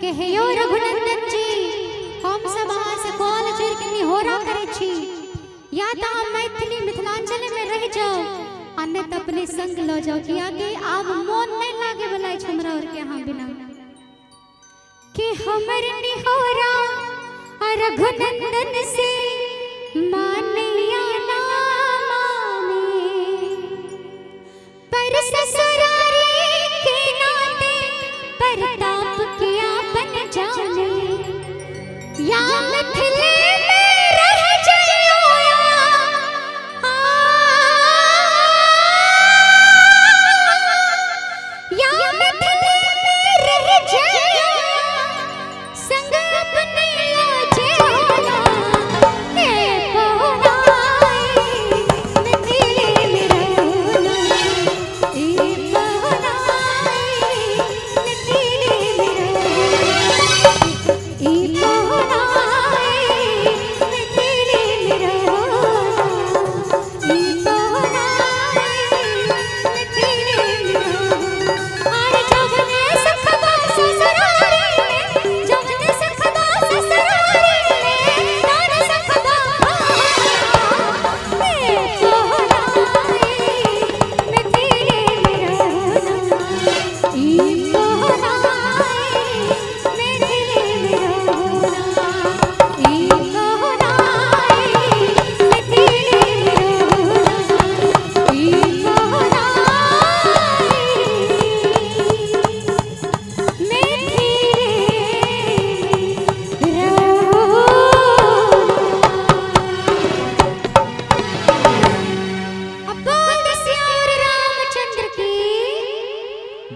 के हे यो रघुनंदन जी हम सब अहाँ से कॉल जोड़ के निहोरा करे छी या तो हम मैथिली मिथिलांचल में रह जाओ अन्य तो अपने संग लो जाओ कि आगे अब मन नहीं लागे वाला है हमरा और के यहाँ बिना कि हमर निहोरा रघुनंदन से मानिया ना माने पर ससुरारी के नाते परताप किया बन जाने या मिथिले में रह जाओ या मिथिले में रह जाओ संग अपने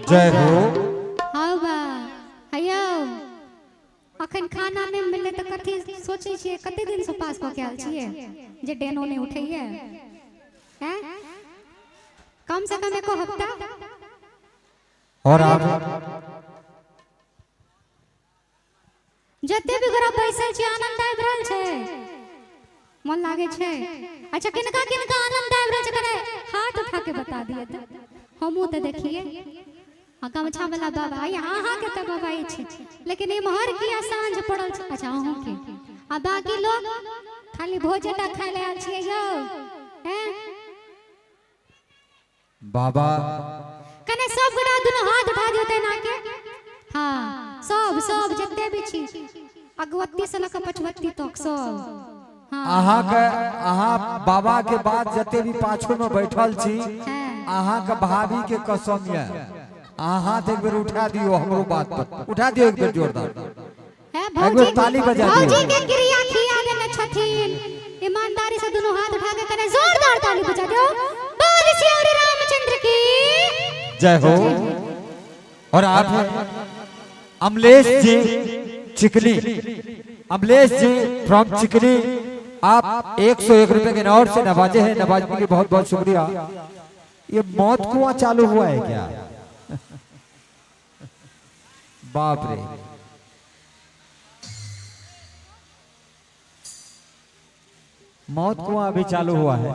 जय हो। हाँ बा हयो अखन खाना नहीं मिले तो कथी सोचे छिए कते दिन से पास क के आल छिए जे डेनो नहीं उठैया हैं कम से कम एको हफ्ता और आप जते भी घर बैसल छी आनंद आबि रहल छै मन लागे छै अच्छा किनका किनका आनंद आबि रहल छै कने हाथ उठा के बता दिए त हमहू त देखिए गमछा वाला बाबा यहाँ हाँ के तो बाबा छे लेकिन इमहर की सांझ पड़ल छ अच्छा अहू के आ बाकी लोग खाली भोजटा खाय ले आल छिए यौ हैं बाबा कने सब गोटा दुनो हाथ उठा दियो तना के हां सब सब जते भी छी अगवत्ती से लक पचवत्ती तक सब अहाँ के अहाँ बाबा के बाद जते भी पाछू में बैठल छी अहाँ के भाभी के कसम है हाथ एक बार उठा दियो हमरो बात पर उठा दियो एक बार जोरदार एक बार ताली बजा दियो भौजी के क्रिया खिया देने छथिन ईमानदारी से दोनों हाथ उठा के करे जोरदार ताली बजा दियो बोल श्री रामचंद्र की जय हो। और आप अमलेश जी चिकली अमलेश जी फ्रॉम चिकली आप 101 रुपए के नोट से नवाजे हैं नवाजने के लिए बहुत बहुत शुक्रिया। ये मौत कुआं चालू हुआ है क्या बाप रे मौत कुआं अभी चालू हुआ है।